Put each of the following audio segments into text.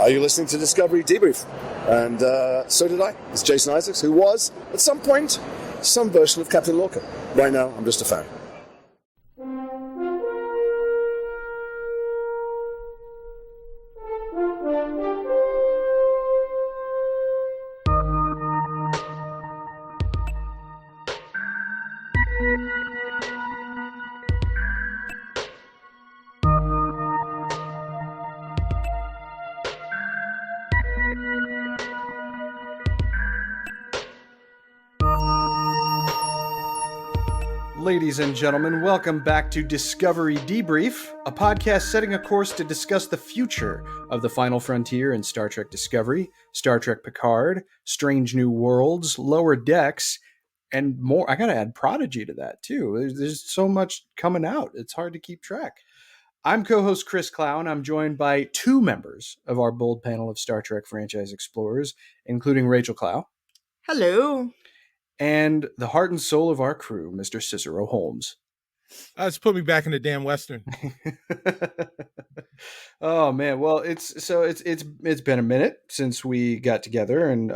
you're listening to Discovery Debrief. And so did I. It's Jason Isaacs, who was, at some point, some version of Captain Lorca. Right now, I'm just a fan. Ladies and gentlemen, welcome back to Discovery Debrief, a podcast setting a course to discuss the future of the final frontier in Star Trek Discovery, Star Trek Picard, Strange New Worlds, Lower Decks, and more. I gotta add Prodigy to that, too. There's so much coming out. It's hard to keep track. I'm co-host Chris Clow, and I'm joined by two members of our bold panel of Star Trek franchise explorers, including Rachael Clow. Hello. And the heart and soul of our crew, Mr. Cicero Holmes. Just put me back in the damn Western. Oh man, well it's been a minute since we got together, and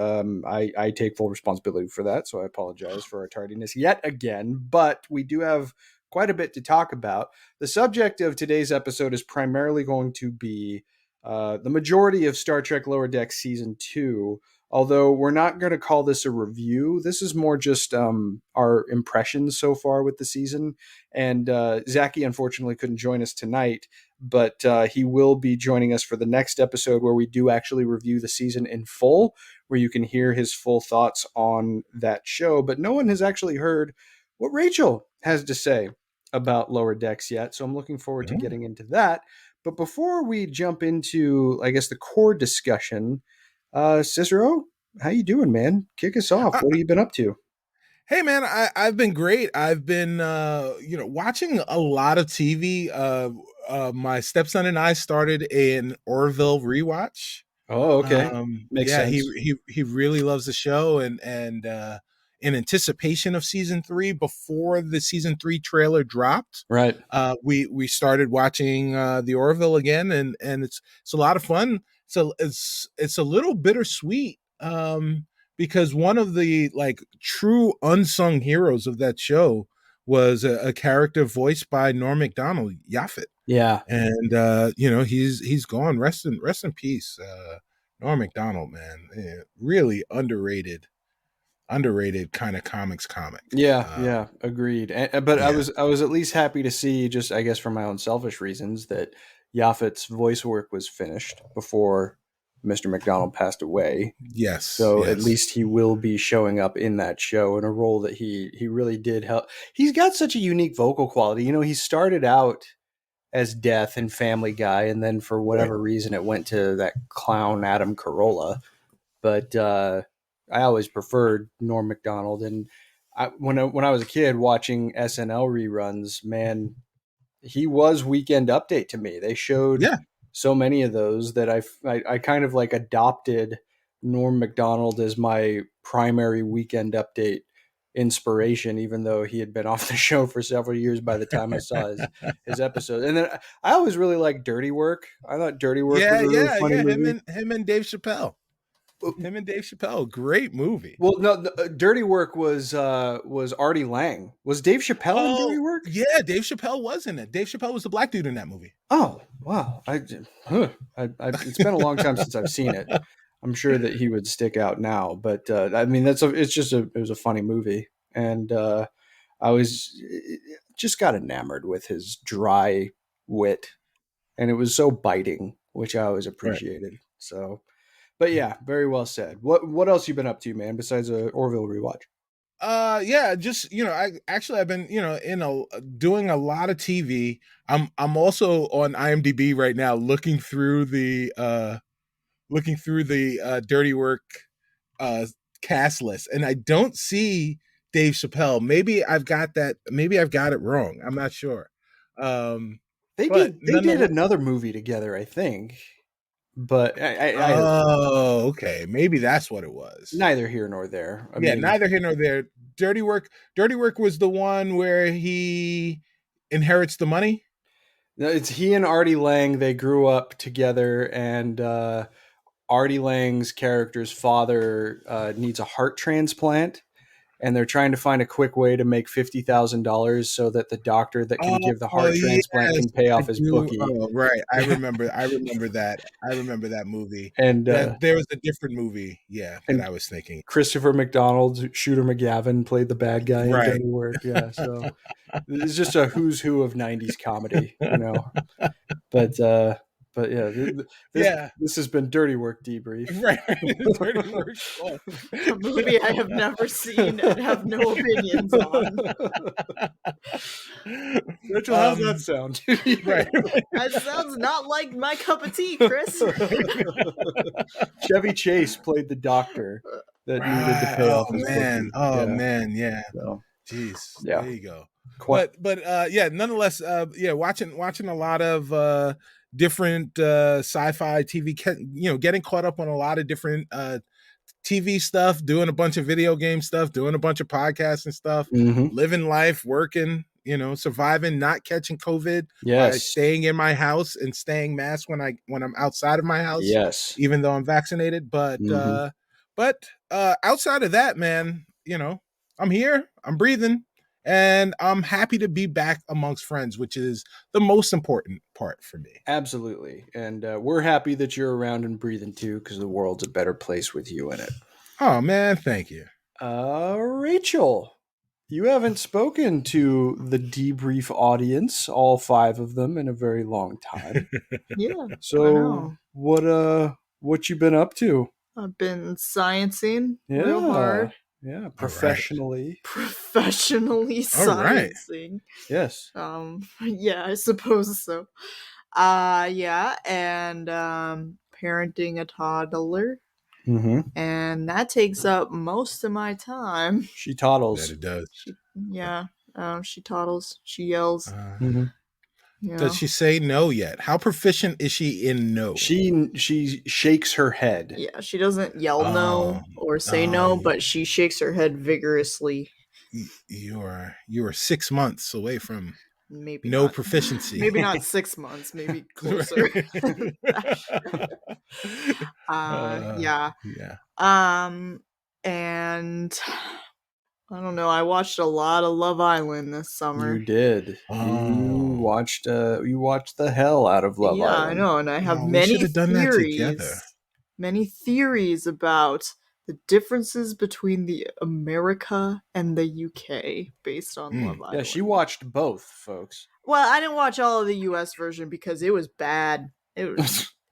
I take full responsibility for that, so I apologize for our tardiness yet again. But we do have quite a bit to talk about. The subject of today's episode is primarily going to be the majority of Star Trek Lower Decks Season 2. Although we're not going to call this a review, this is more just our impressions so far with the season. And Zachy unfortunately couldn't join us tonight, but he will be joining us for the next episode where we do actually review the season in full, where you can hear his full thoughts on that show. But no one has actually heard what Rachael has to say about Lower Decks yet, so I'm looking forward to getting into that. But before we jump into, I guess, the core discussion, Cicero, how you doing, man? Kick us off. What have you been up to? Hey, man, I've been great. I've been, watching a lot of TV. My stepson and I started an Orville rewatch. Oh, okay. Makes sense. He really loves the show, and in anticipation of season 3, before the season 3 trailer dropped, right? We started watching the Orville again, and it's a lot of fun. So it's a little bittersweet because one of the true unsung heroes of that show was a character voiced by Norm Macdonald, Yaphet. Yeah, and he's gone. Rest in peace, Norm Macdonald, man. Really underrated kind of comic. Yeah, agreed. But yeah. I was at least happy to see, just I guess for my own selfish reasons, that Yaphet's voice work was finished before Mr. McDonald passed away. Yes. So at least he will be showing up in that show in a role that he really did help. He's got such a unique vocal quality. You know, he started out as Death in Family Guy, and then for whatever reason it went to that clown Adam Carolla. But I always preferred Norm Macdonald. And when I was a kid watching SNL reruns, man, he was Weekend Update to me. They showed so many of those that I kind of adopted Norm Macdonald as my primary Weekend Update inspiration, even though he had been off the show for several years by the time I saw his episode. And then I always really liked Dirty Work. I thought Dirty Work was a really funny movie. Him and Dave Chappelle. Great movie. Well, no, Dirty Work was Artie Lang. Was Dave Chappelle in Dirty Work? Yeah, Dave Chappelle was in it. Dave Chappelle was the black dude in that movie. Oh, wow. It's been a long time since I've seen it. I'm sure that he would stick out now, but I mean, it was a funny movie, and I was just got enamored with his dry wit, and it was so biting, which I always appreciated. Right. So. But yeah, very well said. What else you been up to, man, besides a Orville rewatch? I've been, doing a lot of TV. I'm also on IMDb right now looking through the Dirty Work cast list, and I don't see Dave Chappelle. Maybe I've got it wrong. I'm not sure. They did another movie together, I think. But okay, maybe that's what it was. Neither here nor there. Neither here nor there. Dirty Work was the one where he inherits the money. It's he and Artie Lang. They grew up together, and Artie Lang's character's father needs a heart transplant, and they're trying to find a quick way to make $50,000 so that the doctor that can give the heart transplant can pay off his bookie. Oh, right. I remember that. I remember that movie. And that there was a different movie, that I was thinking. Christopher McDonald, Shooter McGavin played the bad guy in Right. Dirty Work. Yeah, so it's just a who's who of 90s comedy, But yeah, this has been Dirty Work Debrief. Right. Dirty Work. A movie I have never seen and have no opinions on. Rachel, how's that sound? Right. That sounds not like my cup of tea, Chris. Chevy Chase played the doctor that needed to pay off his bookie. Man, yeah. So, jeez. Yeah. There you go. But nonetheless, watching a lot of different sci-fi TV, getting caught up on a lot of different TV stuff, doing a bunch of video game stuff, doing a bunch of podcasts and stuff, living life, working, surviving, not catching COVID, staying in my house and staying masked when I'm outside of my house, even though I'm vaccinated. But outside of that, man, I'm here, I'm breathing. And I'm happy to be back amongst friends, which is the most important part for me. Absolutely. And we're happy that you're around and breathing too, because the world's a better place with you in it. Oh, man. Thank you. Rachel, you haven't spoken to the debrief audience, all 5 of them, in a very long time. Yeah. So what you been up to? I've been sciencing real hard. Yeah, professionally. Professionally sciencing. Yes. Yeah, I suppose so. Yeah, and parenting a toddler. And that takes up most of my time. She toddles. That it does. She toddles. She yells. Yeah. Does she say no yet? How proficient is she in no? She shakes her head. Yeah, she doesn't yell no or say no, but she shakes her head vigorously. You are 6 months away from maybe no not, proficiency. Maybe not 6 months, maybe closer. Yeah. And I don't know. I watched a lot of Love Island this summer. You did. You watched the hell out of Love Island. Yeah, I know, and I have many theories. Many theories about the differences between the America and the UK based on Love Island. Yeah, she watched both, folks. Well, I didn't watch all of the US version because it was bad.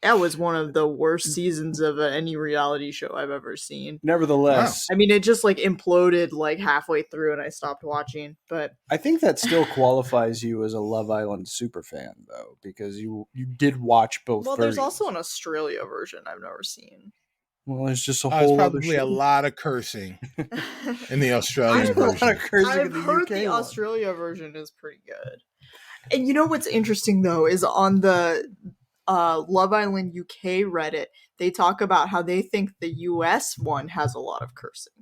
That was one of the worst seasons of any reality show I've ever seen. Nevertheless. I mean, it just imploded halfway through and I stopped watching. But I think that still qualifies you as a Love Island superfan, though, because you did watch both versions. There's also an Australia version I've never seen. Well, there's just a whole other probably a lot of cursing in the Australian version. I've heard the Australia version is pretty good. And you know what's interesting, though, is on the Love Island UK Reddit, they talk about how they think the US one has a lot of cursing.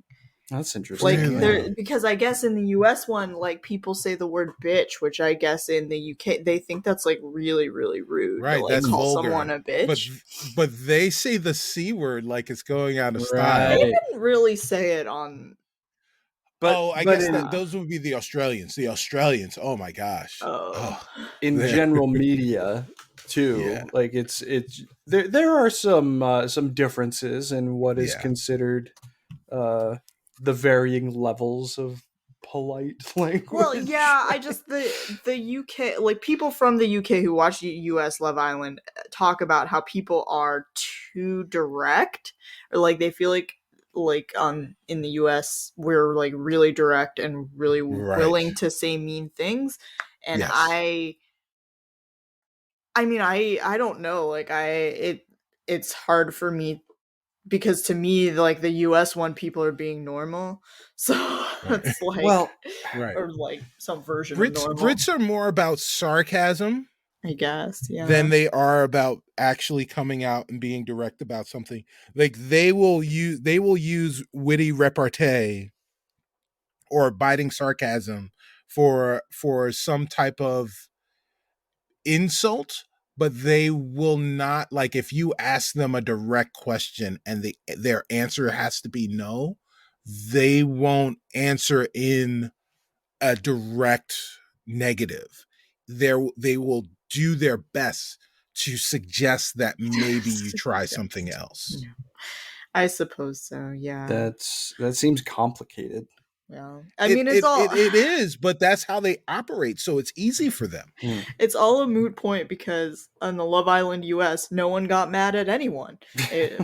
That's interesting. Because I guess in the US one, people say the word bitch, which I guess in the UK they think that's really, really rude. Right, to, that's call vulgar. Someone a bitch. But they say the C word like it's going out of style. They didn't really say it on. But I guess those would be the Australians. The Australians. Oh my gosh. In general media too, it's there are some differences in what is considered the varying levels of polite language. Well, yeah, I just the UK, people from the UK who watch US Love Island talk about how people are too direct, or they feel in the US we're really direct and really willing to say mean things, and yes. I mean I don't know, it's hard for me. Because to me, the US one, people are being normal, so it's or some version of normal. Brits are more about sarcasm, I guess, than they are about actually coming out and being direct about something. They will use witty repartee or biting sarcasm for some type of insult, but they will not, like, if you ask them a direct question and their answer has to be no, they won't answer in a direct negative. They will do their best to suggest that maybe you try something else. I suppose so. Yeah. That seems complicated. Yeah. I mean, it's all it is, but that's how they operate, so it's easy for them. It's all a moot point because on the Love Island US, no one got mad at anyone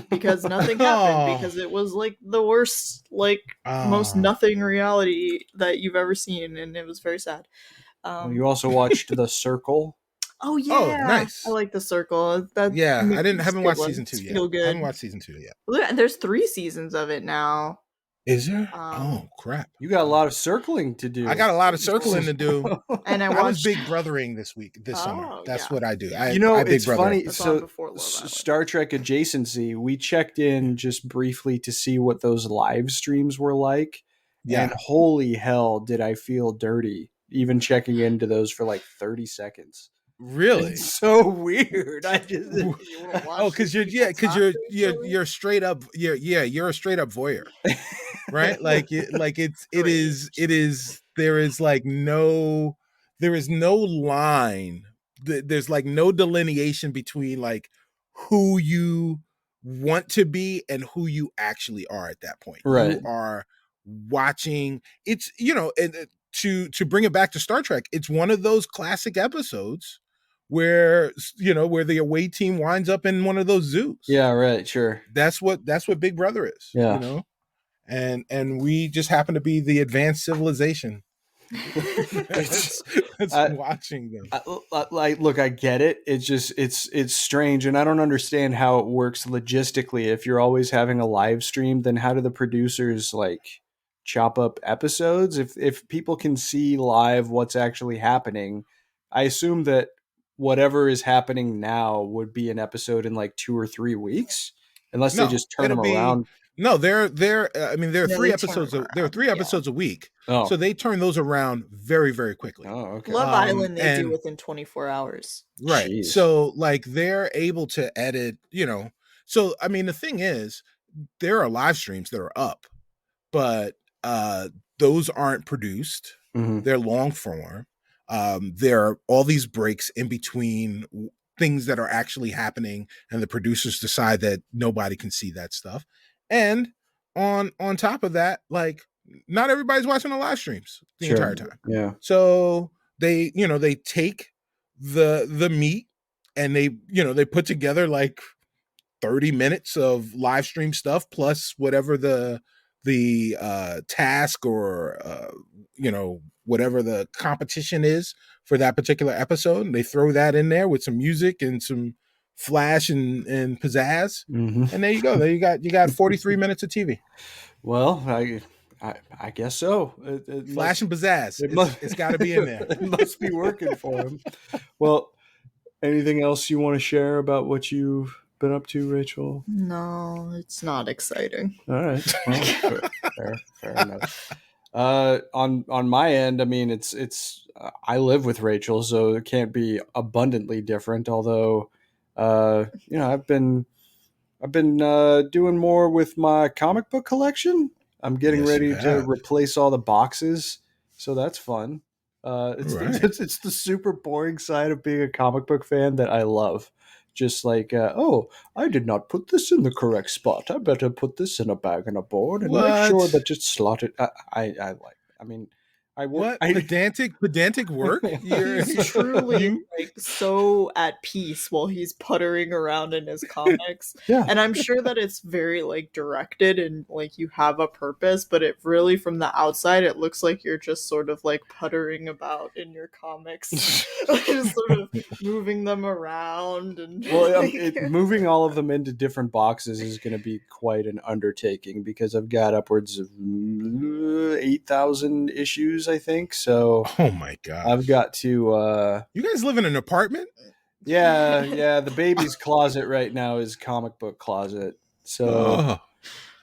because nothing happened, because it was like the worst, like most nothing reality that you've ever seen, and it was very sad. You also watched The Circle. Oh yeah, Oh, nice. I like The Circle. I haven't watched season 2 yet. Feel good. I haven't watched season 2 yet. Look, there's 3 seasons of it now. Is there? Oh crap! You got a lot of circling to do. I got a lot of circling to do. And I was big brothering this summer. That's what I do. It's funny. That's so Star Star Trek adjacency. We checked in just briefly to see what those live streams were like. Yeah. And holy hell, did I feel dirty even checking into those for like 30 seconds. Really? It's so weird. I just because you're straight up you're a straight up voyeur, right? There is no line. There's like no delineation between like who you want to be and who you actually are at that point. Right. You are watching. It's and to bring it back to Star Trek, it's one of those classic episodes where the away team winds up in one of those zoos. Yeah, right, sure. That's what Big Brother is. Yeah. And we just happen to be the advanced civilization that's watching them. Look, I get it. It's just it's strange, and I don't understand how it works logistically. If you're always having a live stream, then how do the producers like chop up episodes? If people can see live what's actually happening, I assume that whatever is happening now would be an episode in like 2 or 3 weeks, unless they just turn them around. No, there are 3 episodes. There are 3 episodes a week, so they turn those around very, very quickly. Oh, okay. Love Island they do within 24 hours. Right. Jeez. So like they're able to edit. So I mean the thing is, there are live streams that are up, but those aren't produced. Mm-hmm. They're long form. There are all these breaks in between things that are actually happening, and the producers decide that nobody can see that stuff. And on top of that, like not everybody's watching the live streams the entire time. Yeah. So they take the meat and they put together like 30 minutes of live stream stuff plus whatever the task or whatever the competition is for that particular episode, and they throw that in there with some music and some flash and pizzazz, mm-hmm. and there you go. There you got 43 minutes of TV. Well, I guess so. Flash and pizzazz. It's got to be in there. It must be working for him. Well, anything else you want to share about what you've been up to, Rachel? No, it's not exciting. All right. Well, fair enough. On my end, I mean, it's I live with Rachel, so it can't be abundantly different. Although, I've been doing more with my comic book collection. I'm getting ready to replace all the boxes, so that's fun. It's the super boring side of being a comic book fan that I love. Just like, I did not put this in the correct spot. I better put this in a bag and a board and make sure that it's slotted. Pedantic work? He's truly like so at peace while he's puttering around in his comics. Yeah. And I'm sure that it's very like directed and like you have a purpose, but it really from the outside it looks like you're just sort of like puttering about in your comics. Just sort of moving them around and moving all of them into different boxes is going to be quite an undertaking because I've got upwards of 8,000 issues, I think. So oh my god, I've got to you guys live in an apartment? Yeah, the baby's closet right now is comic book closet, so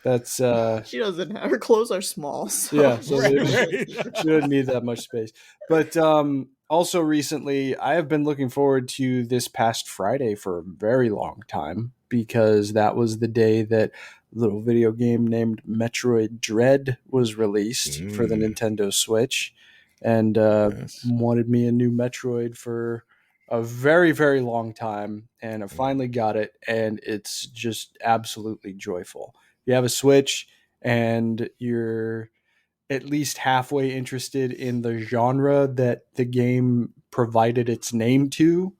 that's she doesn't have her clothes are small, so yeah, so she doesn't need that much space. But on also recently, I have been looking forward to this past Friday for a very long time because that was the day that a little video game named Metroid Dread was released for the Nintendo Switch, and Yes. wanted me a new Metroid for a very, very long time, and I finally got it, and it's just absolutely joyful. You have a Switch, and you're at least halfway interested in the genre that the game provided its name to,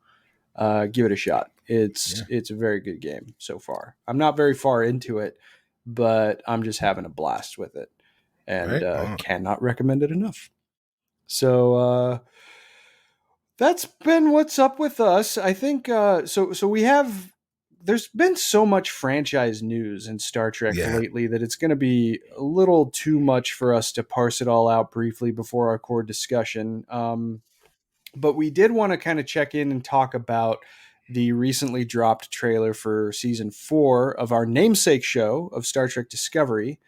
give it a shot. Yeah. It's a very good game so far. I'm not very far into it, but I'm just having a blast with it, and Right on. cannot recommend it enough. So that's been what's up with us. I think so we have, there's been so much franchise news in Star Trek Yeah. lately that it's going to be a little too much for us to parse it all out briefly before our core discussion. But we did want to kind of check in and talk about the recently dropped trailer for season 4 of our namesake show of Star Trek Discovery.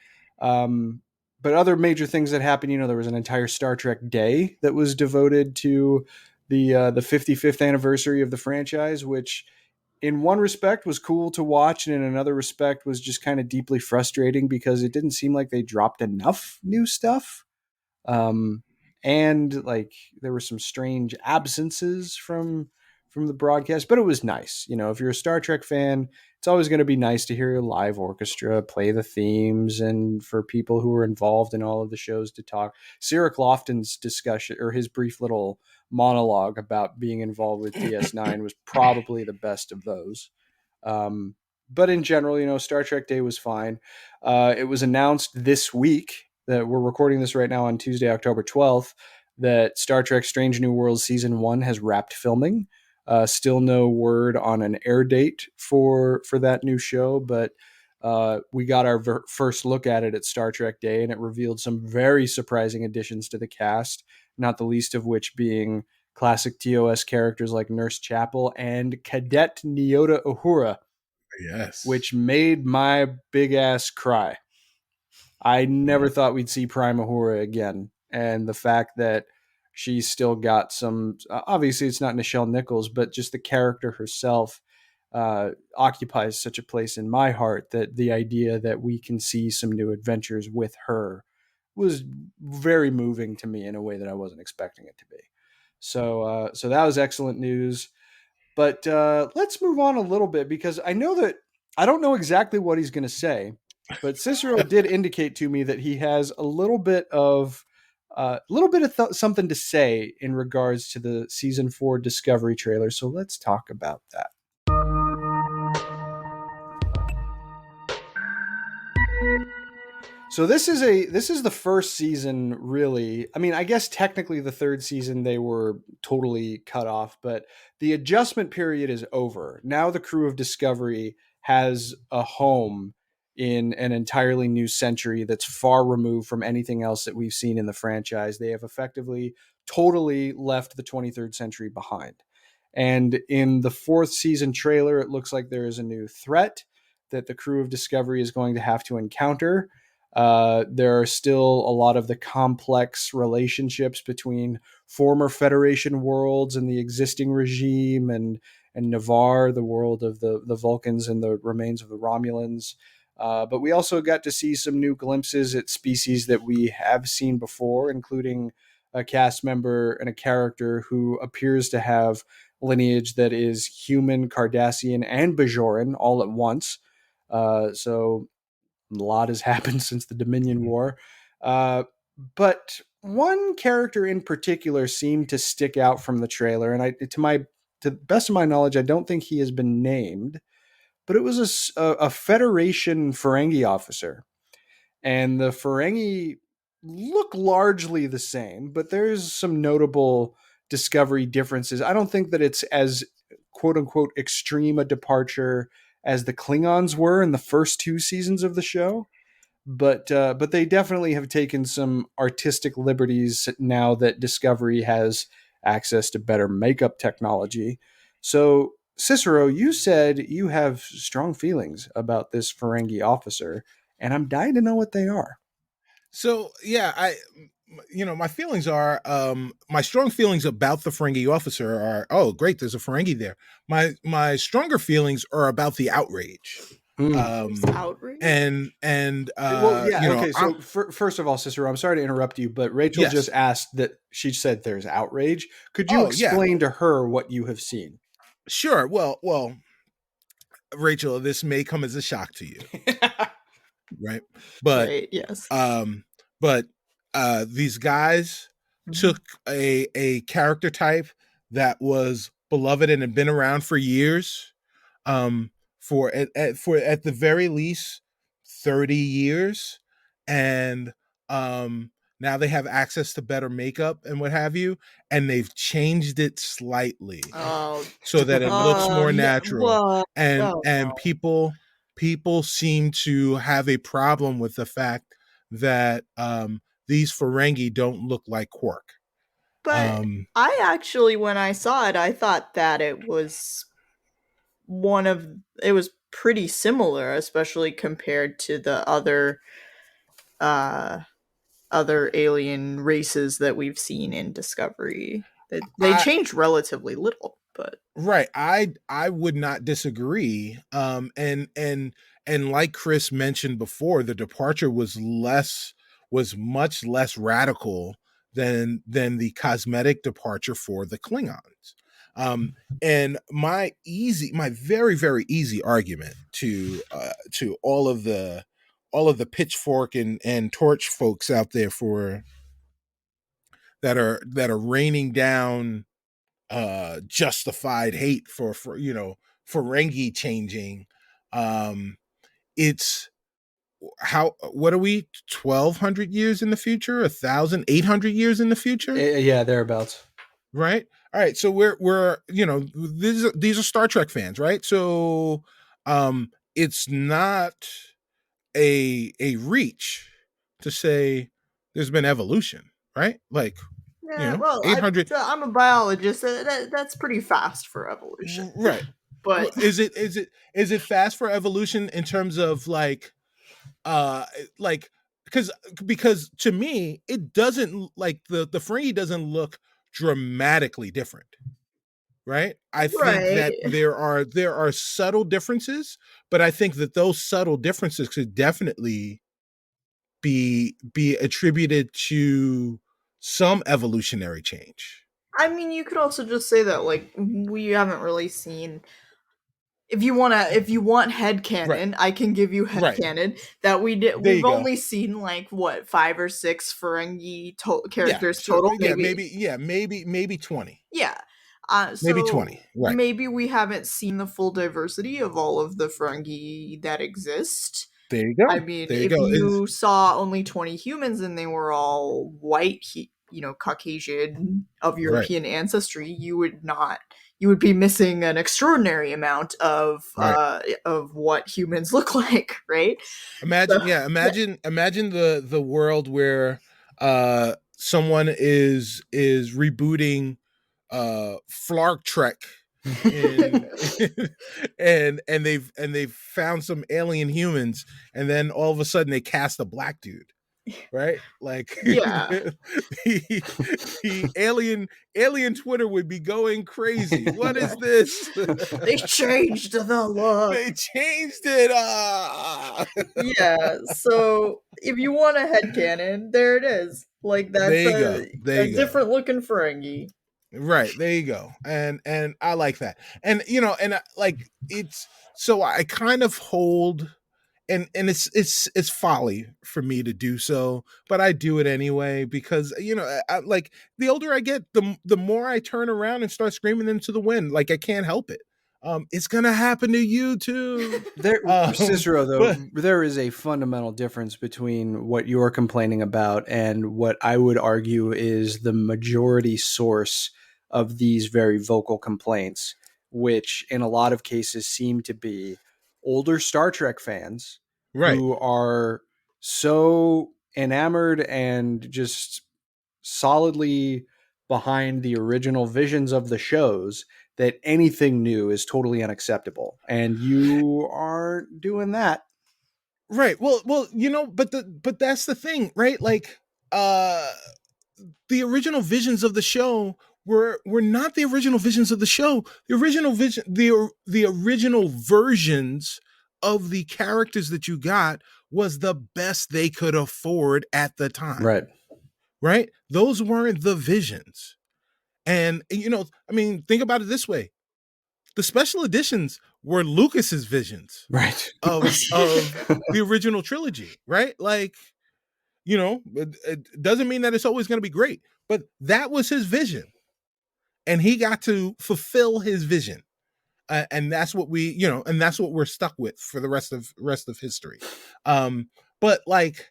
But other major things that happened, there was an entire Star Trek day that was devoted to the 55th anniversary of the franchise, which in one respect was cool to watch, and in another respect was just kind of deeply frustrating because it didn't seem like they dropped enough new stuff. um, and like there were some strange absences from the broadcast, but it was nice. If you're a Star Trek fan, it's always going to be nice to hear a live orchestra play the themes, and for people who were involved in all of the shows to talk. Sarah Lofton's discussion, or his brief little monologue about being involved with DS9, was probably the best of those. Um, but in general, Star Trek Day was fine. It was announced this week that we're recording this right now on Tuesday, October 12th, that Star Trek Strange New Worlds Season 1 has wrapped filming. Still no word on an air date for that new show, but we got our first look at it at Star Trek Day, and it revealed some very surprising additions to the cast, not the least of which being classic TOS characters like Nurse Chapel and Cadet Nyota Uhura, Yes. which made my big ass cry. I never thought we'd see Prime Uhura again. And the fact that she's still got some, obviously it's not Nichelle Nichols, but just the character herself occupies such a place in my heart that the idea that we can see some new adventures with her was very moving to me in a way that I wasn't expecting it to be. So that was excellent news. But let's move on a little bit, because I know that I don't know exactly what he's going to say, but Cicero did indicate to me that he has a little bit of something to say in regards to the season 4 Discovery trailer. So let's talk about that. So this is the first season, really. I mean, I guess technically the third season they were totally cut off, but the adjustment period is over. Now the crew of Discovery has a home in an entirely new century that's far removed from anything else that we've seen in the franchise. They have effectively totally left the 23rd century behind. And in the fourth season trailer, it looks like there is a new threat that the crew of Discovery is going to have to encounter. There are still a lot of the complex relationships between former Federation worlds and the existing regime, and Navarre, the world of the Vulcans and the remains of the Romulans. But we also got to see some new glimpses at species that we have seen before, including a cast member and a character who appears to have lineage that is human, Cardassian, and Bajoran all at once. So a lot has happened since the Dominion War. But one character in particular seemed to stick out from the trailer, and to the best of my knowledge, I don't think he has been named, but it was a Federation Ferengi officer, and the Ferengi look largely the same, but there's some notable Discovery differences. I don't think that it's as quote unquote extreme a departure as the Klingons were in the first 2 seasons of the show, but they definitely have taken some artistic liberties now that Discovery has access to better makeup technology. So, Cicero, you said you have strong feelings about this Ferengi officer, and I'm dying to know what they are. So yeah, my feelings are, my strong feelings about the Ferengi officer are, oh, great, there's a Ferengi there. My stronger feelings are about the outrage. There's outrage. And Well, yeah, okay. I'm, So first of all, Cicero, I'm sorry to interrupt you, but Rachel just yes. asked that she said there's outrage. Could you Oh, yeah, explain to her what you have seen? sure. Well, Rachel, this may come as a shock to you, right? But Right. Yes. um, but these guys Mhm. took a character type that was beloved and had been around for years, for at the very least 30 years, and now they have access to better makeup and what have you, and they've changed it slightly Oh. so that it looks more Yeah. natural, Well. and Oh, and people seem to have a problem with the fact that these Ferengi don't look like Quark. but um I actually, when I saw it, I thought that it was one of it was pretty similar, especially compared to the uh other alien races that we've seen in Discovery. They I changed relatively little, but Right. I would not disagree. And like Chris mentioned before, the departure was much less radical than the cosmetic departure for the Klingons. And my very, very easy argument to all of the pitchfork and torch folks out there for that are raining down justified hate for Ferengi changing. It's how what are we 1,200 years in the future, 1,800 years in the future, Yeah, thereabouts. right? All right, so we're these are Star Trek fans, right? So it's not a reach to say there's been evolution, right? Like, yeah. Well, 800. I'm a biologist. That's pretty fast for evolution, Right. Well, but is it fast for evolution in terms of uh like because to me it doesn't, like, the Ferengi doesn't look dramatically different, right? I think that right. there are subtle differences, but I think that those subtle differences could definitely be attributed to some evolutionary change. I mean, you could also just say that like we haven't really seen. If you want Right. headcanon, I can give you Right. headcanon that There we've you go. only seen like what 5 or 6 Ferengi Yeah. characters So total, yeah, maybe. maybe 20. Yeah. Maybe So 20. Right. maybe we haven't seen the full diversity of all of the Ferengi that exist. There you I go. mean, There you if go. you saw only 20 humans and they were all white, Caucasian of Right. European ancestry, you would be missing an extraordinary amount Right. of what humans look like, right? So, Imagine the world where someone is rebooting Flark Trek in and they've found some alien humans, and then all of a sudden they cast a black dude, right? Like yeah. the alien Twitter would be going crazy. What is this? They changed the look. They changed it. Ah! Yeah, so if you want a headcanon, there it is. Like that's There you go. There a you go. different looking Ferengi. Right, there you go. And I like that. And like, it's so I kind of hold, and it's folly for me to do so, but I do it anyway because like, the older I get, the more I turn around and start screaming into the wind. Like, I can't help it. It's gonna happen to you too. There, Cicero, though, But there is a fundamental difference between what you're complaining about and what I would argue is the majority source of these very vocal complaints, which in a lot of cases seem to be older Star Trek fans right, who are so enamored and just solidly behind the original visions of the shows that anything new is totally unacceptable, and you aren't doing that. right. Well, but that's the thing, right? Like, uh the original visions of the show were not the original visions of the show. The original versions of the characters that you got was the best they could afford at the time. Right? Those weren't the visions. And I mean, think about it this way. The special editions were Lucas's visions of the original trilogy, right? Like, it doesn't mean that it's always going to be great, but that was his vision. And he got to fulfill his vision. And that's what and that's what we're stuck with for the rest of history. But like,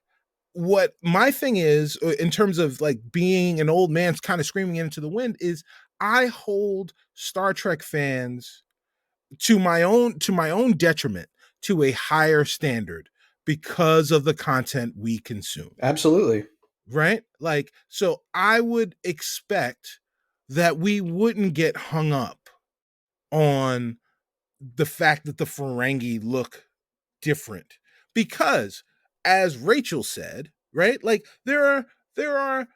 what my thing is in terms of like being an old man kind of screaming into the wind is I hold Star Trek fans to my own detriment to a higher standard because of the content we consume. Absolutely. Right? Like, so I would expect that we wouldn't get hung up on the fact that the Ferengi look different because, as Rachael said, right? Like there are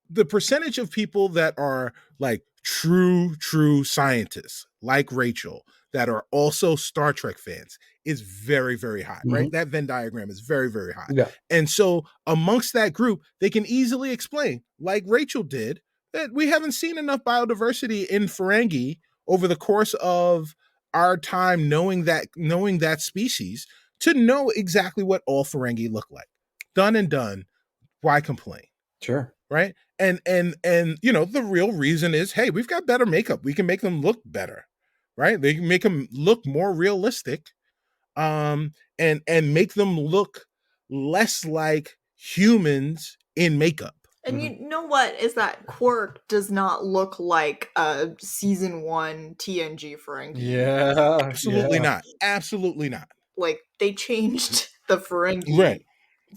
the percentage of people that are like true scientists like Rachael that are also Star Trek fans is very, very high, right? That Venn diagram is very, very high. Yeah. And so amongst that group, they can easily explain, like Rachael did, that we haven't seen enough biodiversity in Ferengi over the course of our time knowing that species to know exactly what all Ferengi look like. Done and done. Why complain? Sure. Right? And the real reason is, hey, we've got better makeup. We can make them look better. Right? They can make them look more realistic. And make them look less like humans in makeup. And you know what is that Quark does not look like a season 1 TNG Ferengi. Yeah. Absolutely not. Absolutely not. Like they changed the Ferengi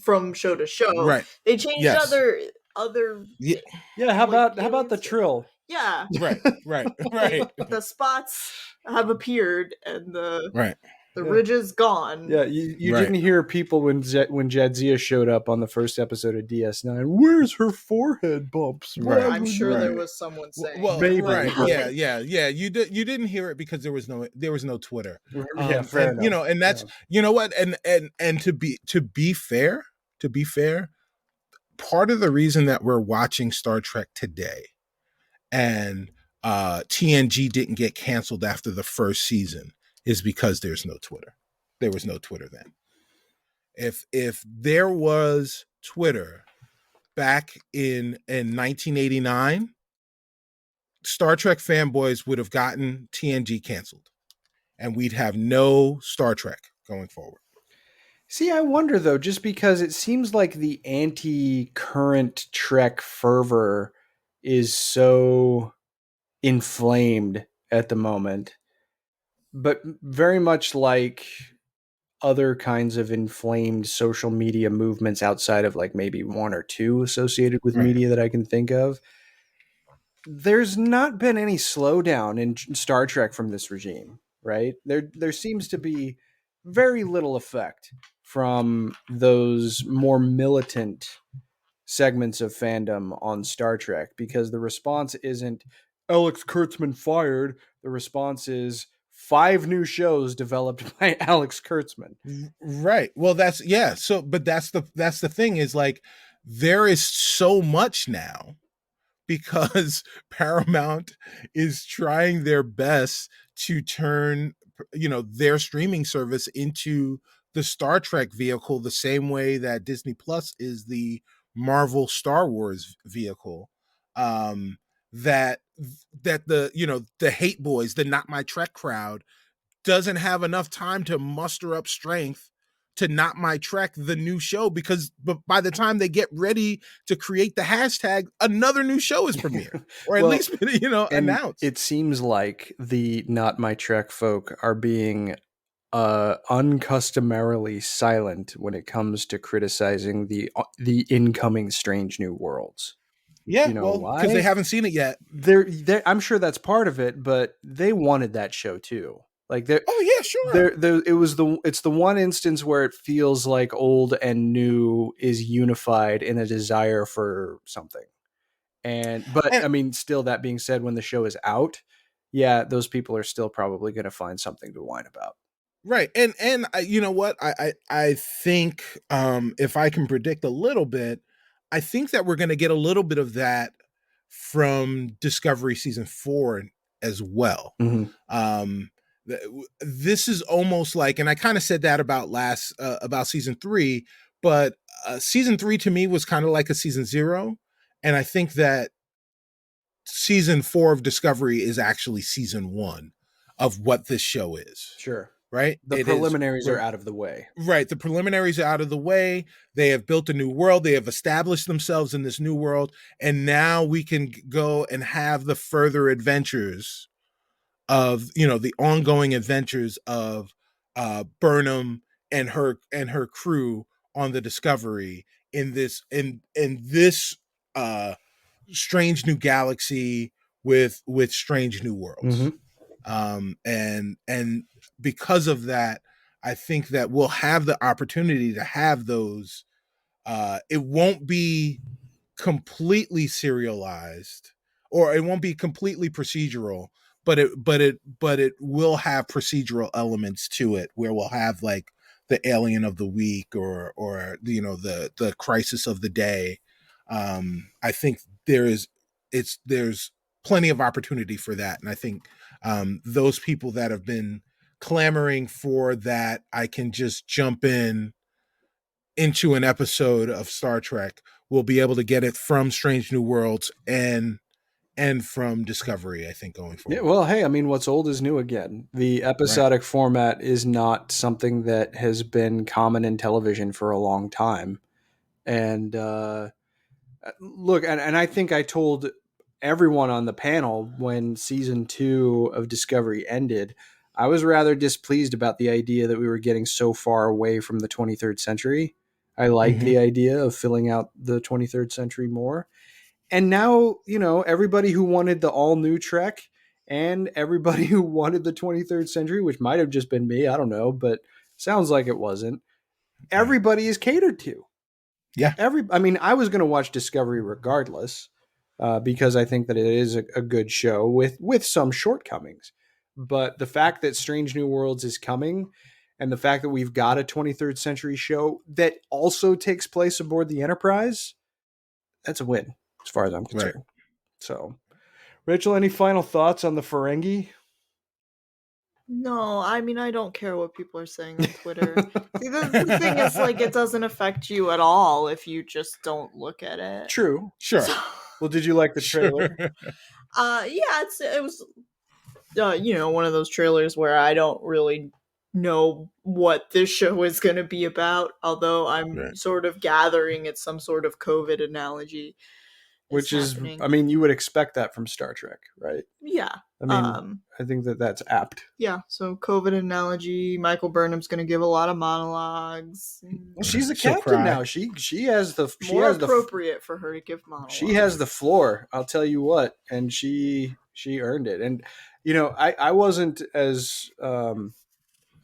from show to show. Right. They changed other Yeah, how about the Trill? Yeah. Right. The spots have appeared and the the ridge is gone. Yeah, you didn't hear people when Jadzia showed up on the first episode of DS9. Where's her forehead bumps? I'm sure there was someone saying. Well, maybe. Yeah. You didn't hear it because there was no Twitter. Yeah, fair enough. And that's what, and to be fair, part of the reason that we're watching Star Trek today, and TNG didn't get canceled after the first season, is because there's no Twitter. There was no Twitter then. If there was Twitter back in 1989, Star Trek fanboys would have gotten TNG canceled, and we'd have no Star Trek going forward. See, I wonder though, just because it seems like the anti-current Trek fervor is so inflamed at the moment. But very much like other kinds of inflamed social media movements outside of like maybe one or two associated with media that I can think of, there's not been any slowdown in Star Trek from this regime, right? There seems to be very little effect from those more militant segments of fandom on Star Trek because the response isn't Alex Kurtzman fired. The response is 5 new shows developed by Alex Kurtzman. Right. Well, that's So, but that's the thing is like, there is so much now because Paramount is trying their best to turn, their streaming service into the Star Trek vehicle, the same way that Disney Plus is the Marvel Star Wars vehicle. That the hate boys, the Not My Trek crowd, doesn't have enough time to muster up strength to Not My Trek, the new show, because by the time they get ready to create the hashtag, another new show is premiered or at least announced. It seems like the Not My Trek folk are being uncustomarily silent when it comes to criticizing the incoming Strange New Worlds. Yeah, why? Because they haven't seen it yet. I'm sure that's part of it, but they wanted that show too. Like, oh yeah, sure. It's the one instance where it feels like old and new is unified in a desire for something, But And I mean, still, that being said, when the show is out, yeah, those people are still probably going to find something to whine about. right. And you know what? I think if I can predict a little bit, I think that we're going to get a little bit of that from Discovery season 4 as well. Mm-hmm. This is almost like, and I kind of said that about about season 3, but season 3 to me was kind of like a season 0, and I think that season 4 of Discovery is actually season 1 of what this show is. Sure. Right? The preliminaries are out of the way. Right. The preliminaries are out of the way. They have built a new world. They have established themselves in this new world. And now we can go and have the further adventures of, the ongoing adventures of Burnham and her crew on the Discovery in this strange new galaxy with strange new worlds. Mm-hmm. And because of that, I think that we'll have the opportunity to have those. It won't be completely serialized, or it won't be completely procedural, but it will have procedural elements to it, where we'll have like the alien of the week, or the crisis of the day. I think there's plenty of opportunity for that, and I think those people that have been clamoring for that, I can just jump into an episode of Star Trek, will be able to get it from Strange New Worlds and from Discovery, I think, going forward. Yeah, well, hey, I mean, what's old is new again. The episodic format is not something that has been common in television for a long time. And look, and I think I told everyone on the panel when season 2 of Discovery ended, I was rather displeased about the idea that we were getting so far away from the 23rd century. I liked the idea of filling out the 23rd century more. And now, everybody who wanted the all new Trek and everybody who wanted the 23rd century, which might have just been me, I don't know, but sounds like it wasn't. Everybody is catered to. Yeah. I mean, I was going to watch Discovery regardless, because I think that it is a good show with some shortcomings. But the fact that Strange New Worlds is coming, and the fact that we've got a 23rd century show that also takes place aboard the Enterprise, that's a win as far as I'm concerned. Right. So, Rachel, any final thoughts on the Ferengi? No, I mean, I don't care what people are saying on Twitter. See, the thing is, like, it doesn't affect you at all if you just don't look at it. True. Sure. So, well, did you like the trailer? Yeah, it was, one of those trailers where I don't really know what this show is going to be about, although I'm sort of gathering it's some sort of COVID analogy. Which is happening. I mean, you would expect that from Star Trek, right? Yeah. I mean, I think that's apt. Yeah, so COVID analogy. Michael Burnham's going to give a lot of monologues. Well, she's the captain now. She has the more appropriate for her to give monologues. She has the floor. I'll tell you what, and she earned it. And I wasn't as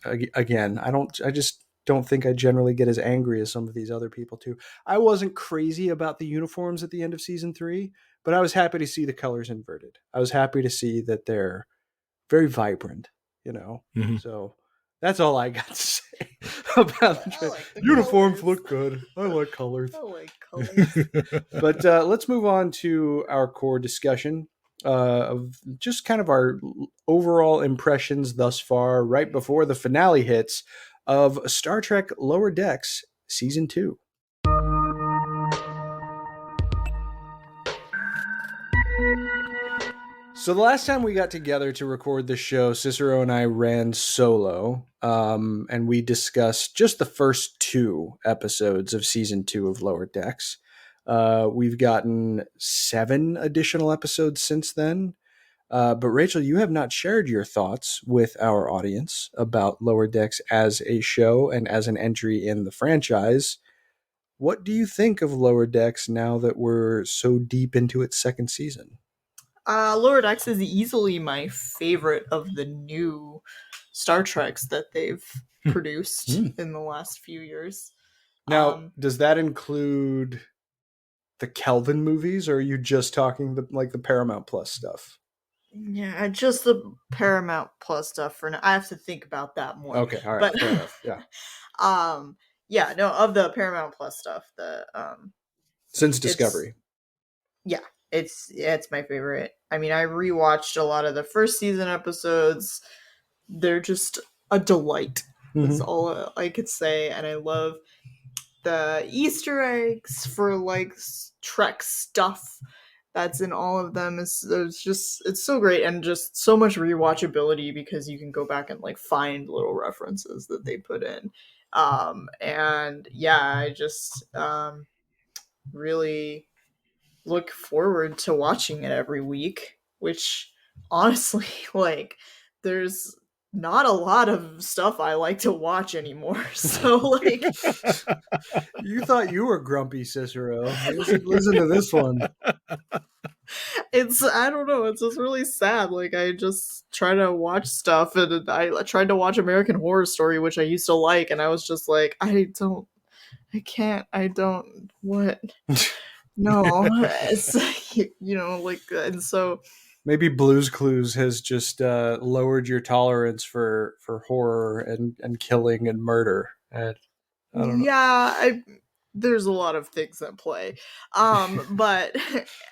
again. I just don't think I generally get as angry as some of these other people too. I wasn't crazy about the uniforms at the end of season 3, but I was happy to see the colors inverted. I was happy to see that they're very vibrant, Mm-hmm. So that's all I got to say about the uniforms. Colors. Look good. I like colors. But let's move on to our core discussion of just kind of our overall impressions thus far, right before the finale hits, of Star Trek Lower Decks Season 2. So the last time we got together to record the show, Cicero and I ran solo, and we discussed just the first 2 episodes of Season 2 of Lower Decks. We've gotten 7 additional episodes since then. But Rachel, you have not shared your thoughts with our audience about Lower Decks as a show and as an entry in the franchise. What do you think of Lower Decks now that we're so deep into its 2nd season? Lower Decks is easily my favorite of the new Star Treks that they've produced in the last few years. Now, does that include the Kelvin movies, or are you just talking the Paramount Plus stuff? Yeah, just the Paramount Plus stuff for now. I have to think about that more. Okay, all right, But fair enough. Yeah, yeah, no, of the Paramount Plus stuff, since Discovery. Yeah, it's my favorite. I mean, I rewatched a lot of the first season episodes. They're just a delight. That's all I could say, and I love the Easter eggs for like Trek stuff that's in all of them. It's so great, and just so much rewatchability because you can go back and like find little references that they put in. And yeah, I just really look forward to watching it every week, which honestly, like, there's not a lot of stuff I like to watch anymore. So, like, You thought you were grumpy, Cicero. Listen to this one. I don't know, it's just really sad. Like, I just try to watch stuff, and I tried to watch American Horror Story, which I used to like, and I was just like, what? No, it's, like, and so maybe Blue's Clues has just lowered your tolerance for horror and killing and murder. And I don't know. Yeah, there's a lot of things at play. But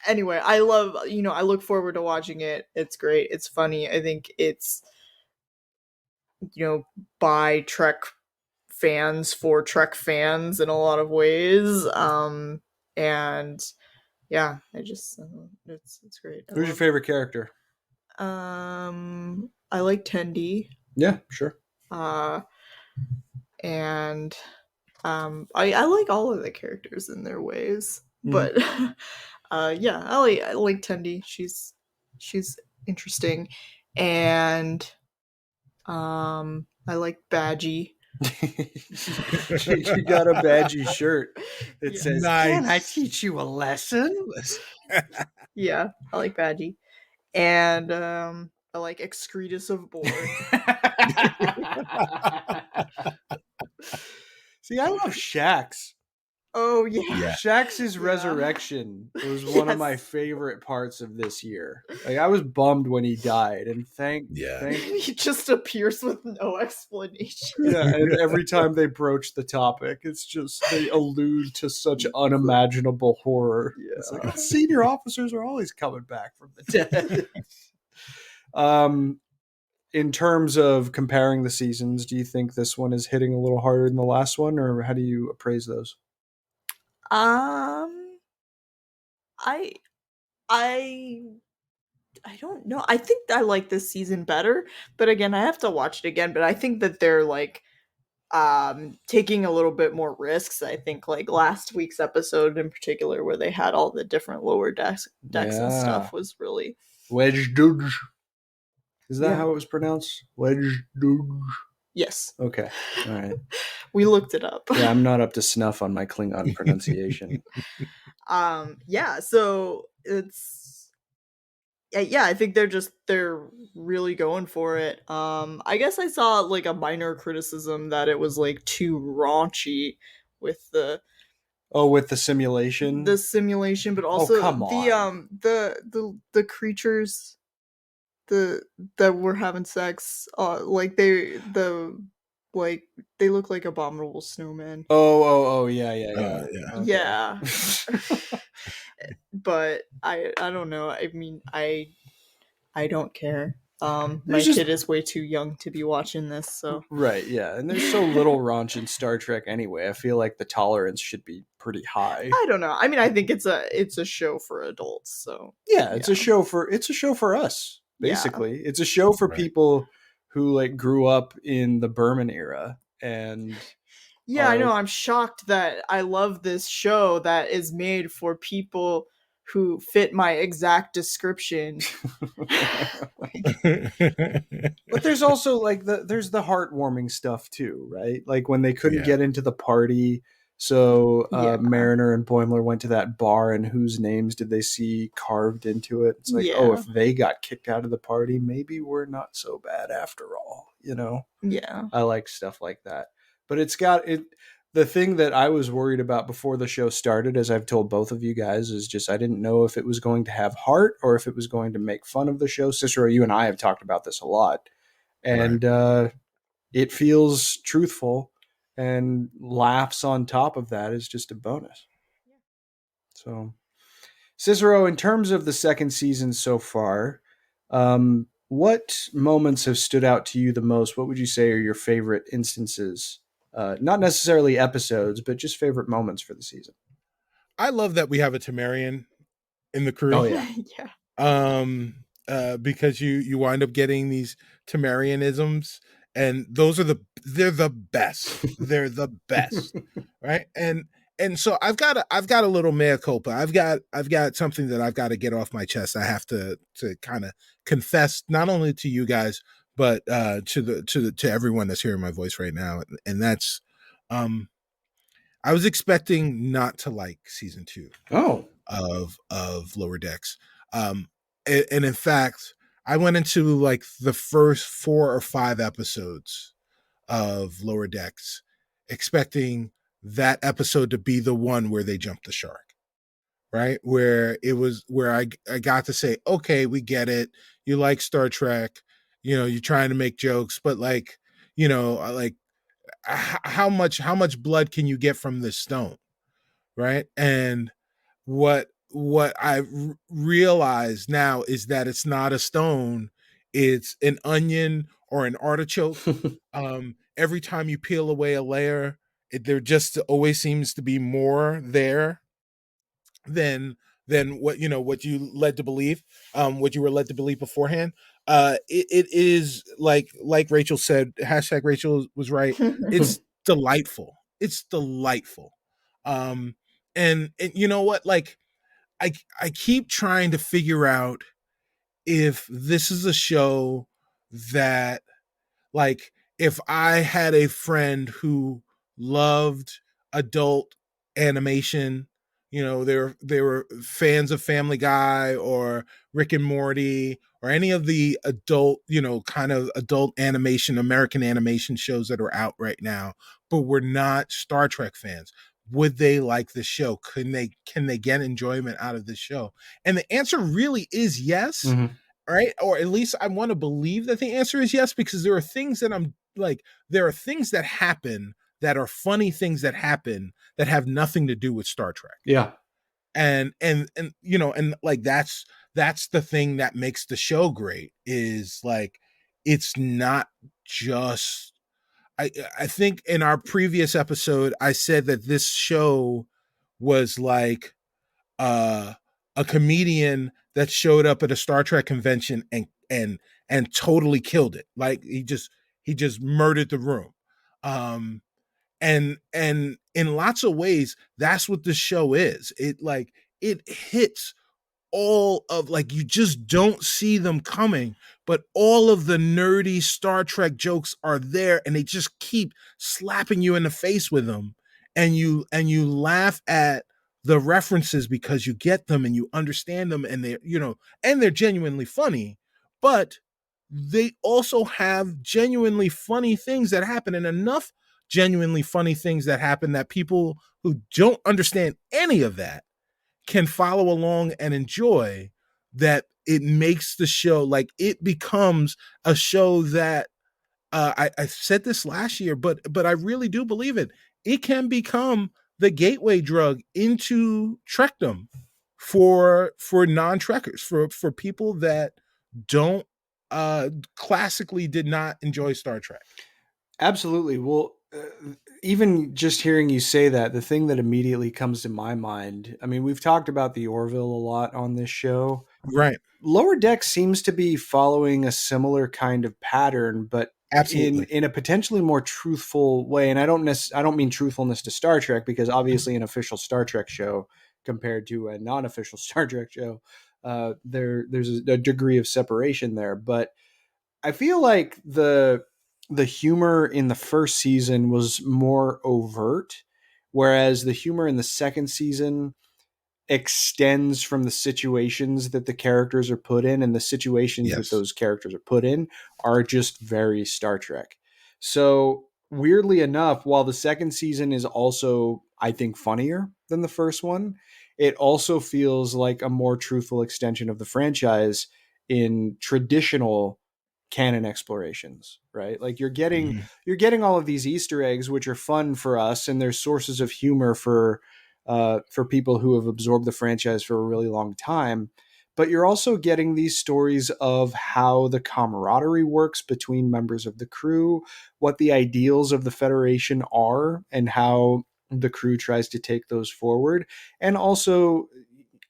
anyway, I look forward to watching it. It's great. It's funny. I think it's by Trek fans for Trek fans in a lot of ways. And yeah, it's great. Who's your favorite character? I like Tendi. Yeah, sure. And I like all of the characters in their ways, but yeah, I like Tendi. She's interesting, and I like Badgie. You got a Badgie shirt that says, Nice. "Can I teach you a lesson?" Yeah, I like Badgie, and I like Excretus of Borg. See, I love Shax. Oh yeah. Shax's resurrection was one of my favorite parts of this year. Like, I was bummed when he died, and he just appears with no explanation. Yeah, and every time they broach the topic, it's just they allude to such unimaginable horror. Yeah. It's like, senior officers are always coming back from the dead. In terms of comparing the seasons, do you think this one is hitting a little harder than the last one, or how do you appraise those? I don't know. I think I like this season better, but again, I have to watch it again. But I think that they're like taking a little bit more risks. I think like last week's episode in particular, where they had all the different lower decks and stuff, was really Wedge Dudge. Is that how it was pronounced? Wedge Dudge. Yes. Okay. All right. We looked it up. Yeah, I'm not up to snuff on my Klingon pronunciation. Yeah, so it's I think they're really going for it. I guess I saw like a minor criticism that it was like too raunchy with the simulation. But also come on. the creatures that were having sex, like they look like abominable snowmen. Oh, yeah. Yeah. But I don't know. I mean, I don't care. My kid is way too young to be watching this, so right, yeah. And there's so little raunch in Star Trek anyway. I feel like the tolerance should be pretty high. I don't know. I mean, I think it's a show for adults, so yeah, it's a show for us. Basically, it's a show for people who like grew up in the Berman era, and I know. I'm shocked that I love this show that is made for people who fit my exact description. But there's also like there's the heartwarming stuff too, right? Like when they couldn't get into the party. So Mariner and Boimler went to that bar, and whose names did they see carved into it? It's like, if they got kicked out of the party, maybe we're not so bad after all, you know? Yeah. I like stuff like that. But it's got it. The thing that I was worried about before the show started, as I've told both of you guys, is just I didn't know if it was going to have heart or if it was going to make fun of the show. Cicero, you and I have talked about this a lot. And it feels truthful, and laughs on top of that is just a bonus. So, Cicero, in terms of the second season so far, what moments have stood out to you the most? What would you say are your favorite instances? Not necessarily episodes, but just favorite moments for the season. I love that we have a Temerian in the crew. Oh yeah. Yeah. Because you wind up getting these Temerianisms, and they're the best. They're the best, right? And so I've got a little mea culpa. I've got something that I've got to get off my chest. I have to kind of confess, not only to you guys, but to everyone that's hearing my voice right now, and that's I was expecting not to like season 2 of Lower Decks. And in fact, I went into like the first 4 or 5 episodes of Lower Decks expecting that episode to be the one where they jumped the shark, right? Where it was where I got to say, okay, we get it. You like Star Trek, you're trying to make jokes, but like, like how much blood can you get from this stone, right? And what I realize now is that it's not a stone, it's an onion or an artichoke. Every time you peel away a layer, there just always seems to be more there than what you led to believe, what you were led to believe beforehand. It is like Rachel said, hashtag Rachel was right. It's delightful. It's delightful. And you know what? Like I keep trying to figure out if this is a show that, like, if I had a friend who loved adult animation, they were fans of Family Guy or Rick and Morty or any of the adult, kind of adult animation, American animation shows that are out right now, but we're not Star Trek fans. Would they like the show? Can they get enjoyment out of the show? And the answer really is yes. Mm-hmm. Right? Or at least I want to believe that the answer is yes, because there are things that there are things that happen that are funny things that happen that have nothing to do with Star Trek. Yeah. And like that's the thing that makes the show great, is like it's not just I think in our previous episode I said that this show was like a comedian that showed up at a Star Trek convention and totally killed it. Like he just murdered the room. And in lots of ways, that's what the show is. It hits all of, like, you just don't see them coming, but all of the nerdy Star Trek jokes are there, and they just keep slapping you in the face with them, and you laugh at the references because you get them and you understand them, and they're genuinely funny, but they also have genuinely funny things that happen, and enough genuinely funny things that happen that people who don't understand any of that can follow along and enjoy, that it makes the show, like, it becomes a show that I said this last year, but I really do believe it. It can become the gateway drug into Trekdom for non-Trekkers, for people that don't classically did not enjoy Star Trek. Absolutely. Well, even just hearing you say that, the thing that immediately comes to my mind, I mean, we've talked about the Orville a lot on this show. Right. Lower Decks seems to be following a similar kind of pattern, but Absolutely. in a potentially more truthful way. And I don't mean truthfulness to Star Trek, because obviously an official Star Trek show compared to a non-official Star Trek show, there's a degree of separation there. But I feel like the humor in the first season was more overt, whereas the humor in the second season extends from the situations that the characters are put in, and the situations that those characters are put in are just very Star Trek. So weirdly enough, while the second season is also, I think, funnier than the first one, it also feels like a more truthful extension of the franchise in traditional canon explorations, right? Like you're getting all of these Easter eggs, which are fun for us, and they're sources of humor for people who have absorbed the franchise for a really long time. But you're also getting these stories of how the camaraderie works between members of the crew, what the ideals of the Federation are, and how the crew tries to take those forward. And also,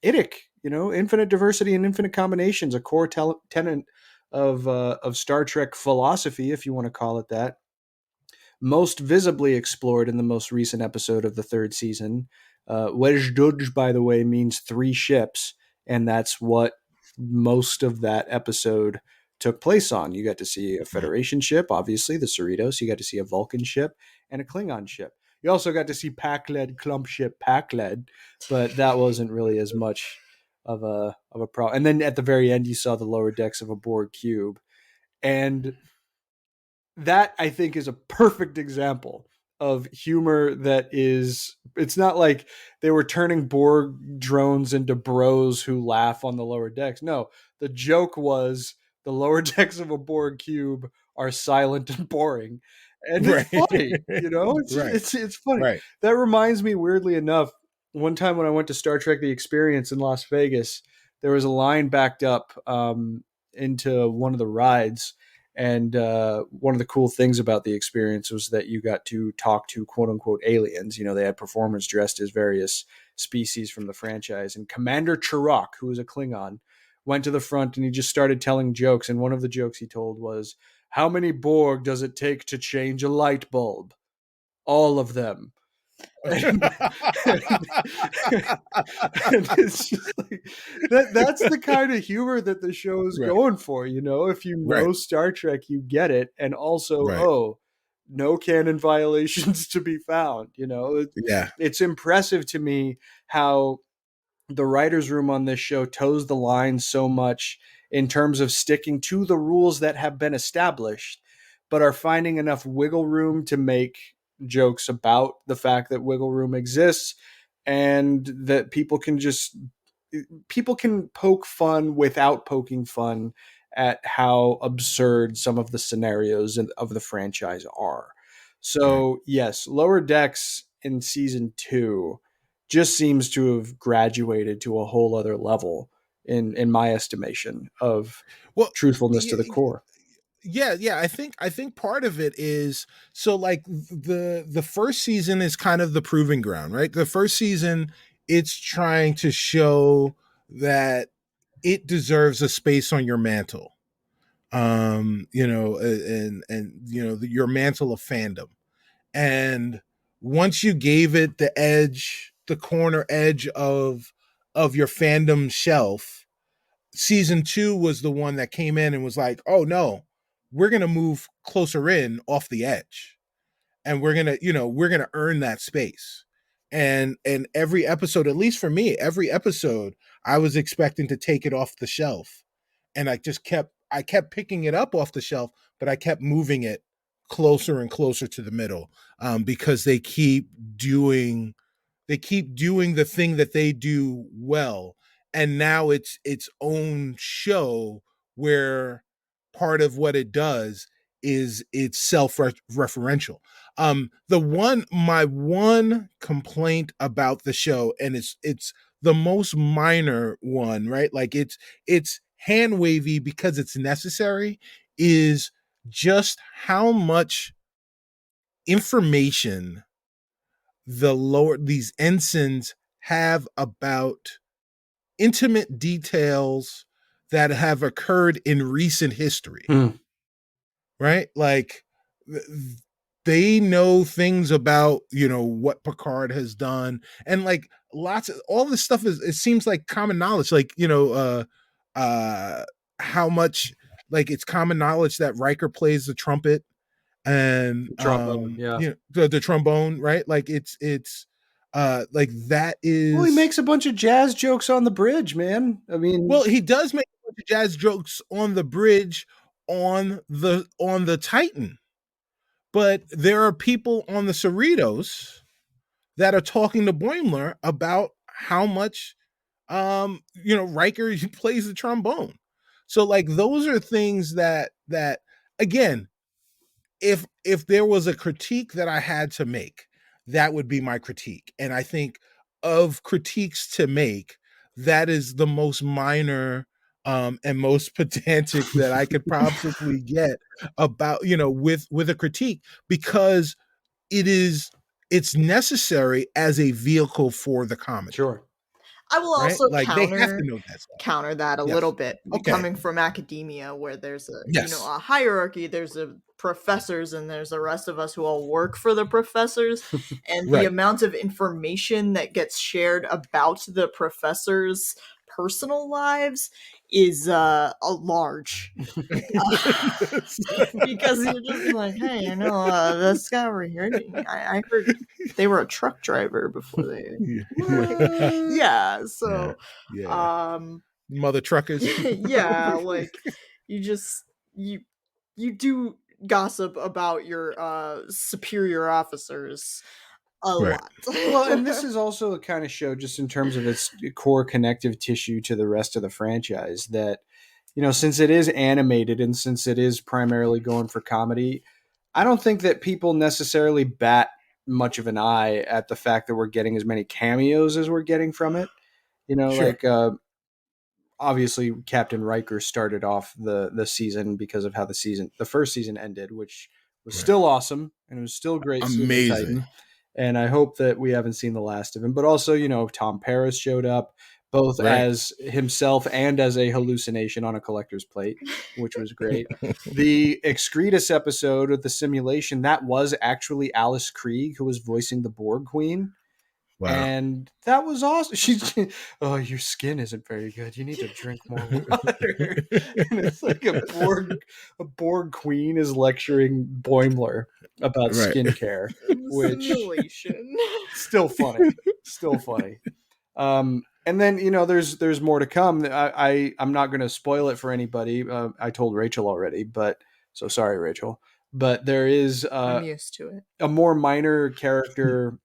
IDIC, infinite diversity and infinite combinations, a core tenet of Star Trek philosophy, if you want to call it that, most visibly explored in the most recent episode of the third season. Wejduj, by the way, means three ships, and that's what most of that episode took place on. You got to see a Federation ship, obviously, the Cerritos. You got to see a Vulcan ship and a Klingon ship. You also got to see Pakled, clump ship Pakled, but that wasn't really as much of a problem. And then at the very end, you saw the lower decks of a Borg cube. And that, I think, is a perfect example of humor that is, it's not like they were turning Borg drones into bros who laugh on the lower decks. No, the joke was the lower decks of a Borg cube are silent and boring. And it's funny, it's funny. Right. That reminds me, weirdly enough, one time when I went to Star Trek The Experience in Las Vegas, there was a line backed up into one of the rides. And one of the cool things about the experience was that you got to talk to quote unquote aliens. They had performers dressed as various species from the franchise. And Commander Chirok, who was a Klingon, went to the front and he just started telling jokes. And one of the jokes he told was, "How many Borg does it take to change a light bulb? All of them." And it's just like that's the kind of humor that the show is going for. If you know Star Trek, you get it. And also, no canon violations to be found. It's impressive to me how the writer's room on this show toes the line so much in terms of sticking to the rules that have been established, but are finding enough wiggle room to make jokes about the fact that wiggle room exists, and that people can poke fun without poking fun at how absurd some of the scenarios of the franchise are. So yes, Lower Decks in season 2 just seems to have graduated to a whole other level in my estimation of truthfulness to the core. Yeah, I think part of it is, so like the first season is kind of the proving ground, right? The first season, it's trying to show that it deserves a space on your mantle. And your mantle of fandom. And once you gave it the edge, the corner edge of your fandom shelf, season 2 was the one that came in and was like, "Oh no, we're going to move closer in off the edge. And we're going to earn that space." And every episode, at least for me, every episode I was expecting to take it off the shelf. And I kept picking it up off the shelf, but I kept moving it closer and closer to the middle, because they keep doing the thing that they do well. And now it's its own show where part of what it does is it's self-referential. My one complaint about the show, and it's the most minor one, right? Like it's hand wavy because it's necessary, is just how much information these ensigns have about intimate details that have occurred in recent history. Right? Like they know things about, what Picard has done, and like all this stuff it seems like common knowledge, like, how much, like, it's common knowledge that Riker plays the trumpet and trombone, the trombone, right? Like it's like that is, well, he makes a bunch of jazz jokes on the bridge, man. I mean, well, he does make a bunch of jazz jokes on the bridge on the Titan, but there are people on the Cerritos that are talking to Boimler about how much Riker plays the trombone. So like those are things that again, if there was a critique that I had to make, that would be my critique. And I think of critiques to make, that is the most minor and most pedantic that I could possibly get about, with a critique, because it's necessary as a vehicle for the comedy. Sure. I will Right? also Like they have to know that stuff. counter that a Yes. little bit. Okay. Coming from academia, where there's a Yes. a hierarchy, there's a professors and there's the rest of us who all work for the professors, and the Right. amount of information that gets shared about the professors' personal lives is a large. Because you're just like, hey, this guy over here, I heard they were a truck driver before they. Yeah, so Yeah. Mother truckers. yeah, like you just you do gossip about your superior officers a Right. lot. Well, and this is also the kind of show, just in terms of its core connective tissue to the rest of the franchise, that, since it is animated and since it is primarily going for comedy, I don't think that people necessarily bat much of an eye at the fact that we're getting as many cameos as we're getting from it. Sure. Like obviously Captain Riker started off the season because of how the first season ended, which was still awesome, and it was still great. Amazing. Titan, and I hope that we haven't seen the last of him. But also, Tom Paris showed up, both as himself and as a hallucination on a collector's plate, which was great. The Excretus episode of the simulation, that was actually Alice Krieg who was voicing the Borg Queen. Wow. And that was awesome. Oh, your skin isn't very good. You need to drink more water. And it's like a Borg Queen is lecturing Boimler about skincare, which simulation. Still funny. And then there's more to come. I'm not going to spoil it for anybody. I told Rachel already, but so sorry, Rachel. But there is I'm used to it. A more minor character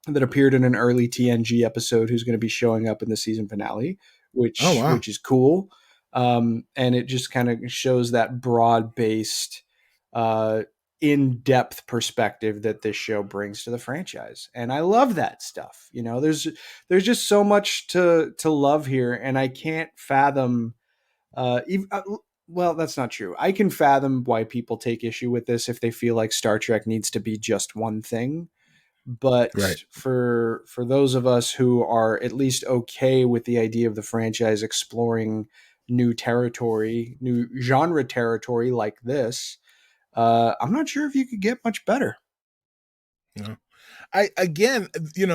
that appeared in an early TNG episode who's going to be showing up in the season finale, which is cool. And it just kind of shows that broad-based, in-depth perspective that this show brings to the franchise. And I love that stuff. There's just so much to love here, and I can't fathom well, that's not true. I can fathom why people take issue with this if they feel like Star Trek needs to be just one thing. But for those of us who are at least okay with the idea of the franchise exploring new territory, new genre territory like this, I'm not sure if you could get much better. Yeah.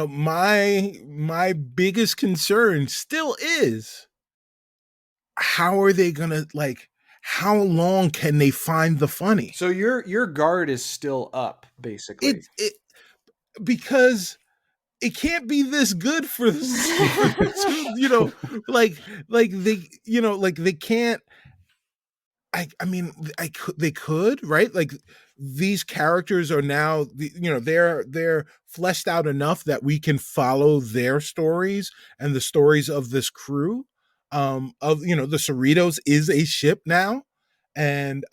My biggest concern still is, how are they gonna, how long can they find the funny? So your guard is still up, basically. Because it can't be this good for they can't. They could, right? Like, these characters are now, they're fleshed out enough that we can follow their stories and the stories of this crew. The Cerritos is a ship now, and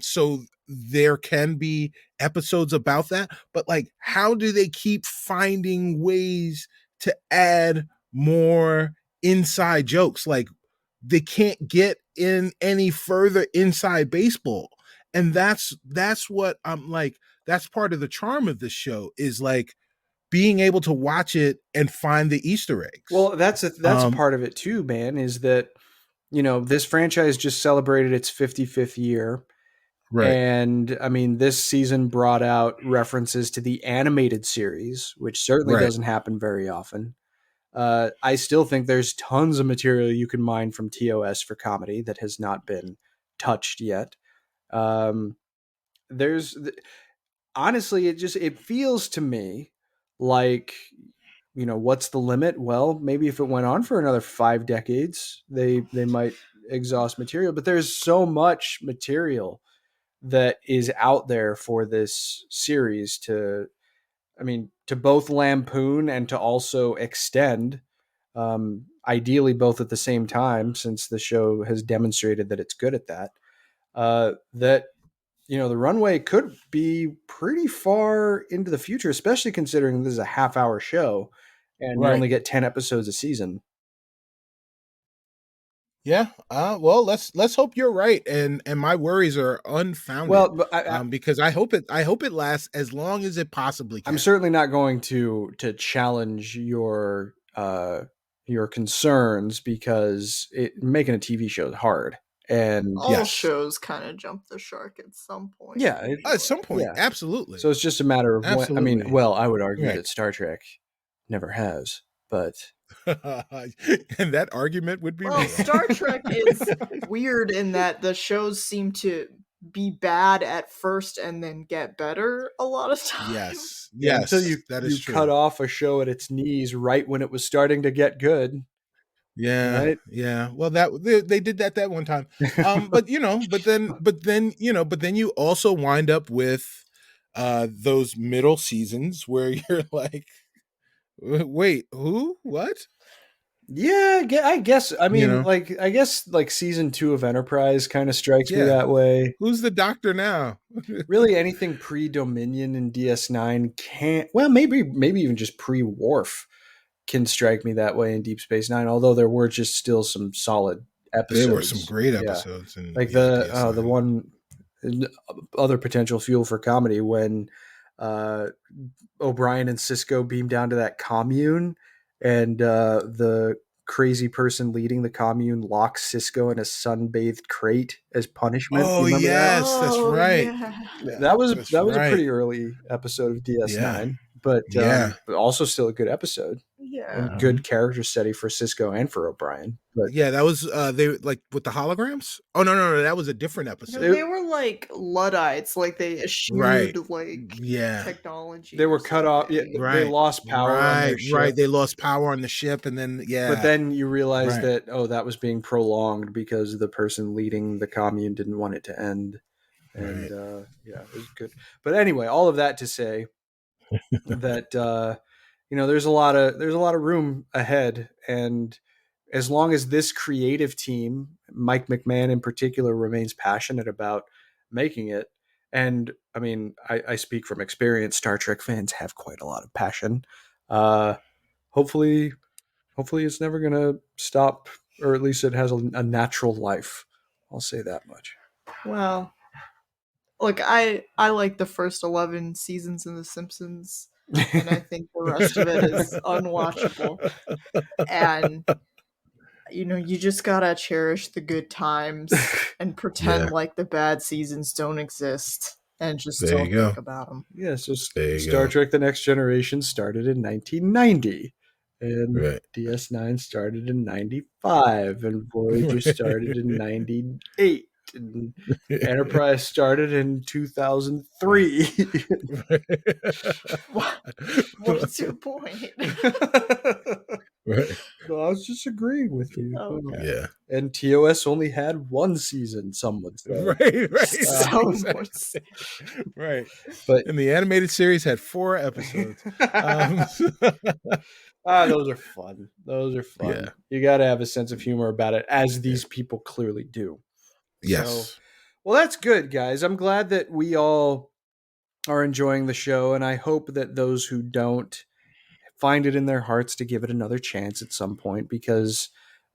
so there can be episodes about that. But how do they keep finding ways to add more inside jokes? They can't get in any further inside baseball, and that's what I'm like. That's part of the charm of this show, is being able to watch it and find the Easter eggs. Well, that's part of it too, man, is that, this franchise just celebrated its 55th year. Right. And I mean, this season brought out references to the animated series, which certainly doesn't happen very often. I still think there's tons of material you can mine from TOS for comedy that has not been touched yet. Honestly, it feels to me like, what's the limit? Well, maybe if it went on for another 5 decades, they might exhaust material, but there's so much material that is out there for this series to both lampoon and to also extend, ideally both at the same time, since the show has demonstrated that it's good at that. That the runway could be pretty far into the future, especially considering this is a half-hour show and you Right. only get 10 episodes a season. Yeah. Well, let's hope you're right, and my worries are unfounded. Well, but because I hope it lasts as long as it possibly can. I'm certainly not going to challenge your concerns, because making a TV show is hard, and All shows kind of jump the shark at some point. Yeah, at some point, yeah. absolutely. So it's just a matter of when. I mean, Absolutely. well, I would argue Right. that Star Trek never has, but and that argument would be Well, wrong. Star Trek is weird in that the shows seem to be bad at first and then get better a lot of times. Yes, until that is you true. cut off a show at its knees right when it was starting to get good. Yeah, right? Yeah. Well, they did that one time. But then you also wind up with those middle seasons where you're like, wait, who? What? Yeah, I guess. I mean, know? I guess season 2 of Enterprise kind of strikes me Yeah. that way. Who's the doctor now? Really, anything pre-Dominion in DS9 can't. Well, maybe even just pre-Worf can strike me that way in Deep Space Nine. Although there were just still some solid episodes. There were some great Yeah. episodes, like the one other potential fuel for comedy when O'Brien and Cisco beam down to that commune, and the crazy person leading the commune locks Cisco in a sun-bathed crate as punishment. Oh, you remember yes, that? that's right. Yeah. That was That's a right. pretty early episode of DS9, but also still a good episode. Yeah. And good character study for Cisco and for O'Brien. But Yeah, that was they like with the holograms. Oh no, that was a different episode. No, they were like Luddites, like they eschewed technology. They were cut off. Yeah, they lost power on their ship. Right, they lost power on the ship, and then But then you realize that that was being prolonged because the person leading the commune didn't want it to end, and it was good. But anyway, all of that to say that there's a lot of room ahead, and as long as this creative team, Mike McMahon in particular, remains passionate about making it, and I mean, I speak from experience, Star Trek fans have quite a lot of passion. Hopefully it's never going to stop, or at least it has a natural life. I'll say that much. Well, look, I like the first 11 seasons in The Simpsons, and I think the rest of it is unwatchable. And you just gotta cherish the good times and pretend like the bad seasons don't exist, and just don't think about them. Yeah, so Star Trek: The Next Generation started in 1990, and DS9 started in 95, and Voyager started in 98. And Enterprise started in 2003. What's your point? No, I was just agreeing with you. Okay. Yeah. And TOS only had one season, some would say. Right. But and the animated series had 4 episodes. Those are fun. Yeah. You got to have a sense of humor about it, as these people clearly do. Yes. So, well, that's good, guys. I'm glad that we all are enjoying the show, and I hope that those who don't find it in their hearts to give it another chance at some point, because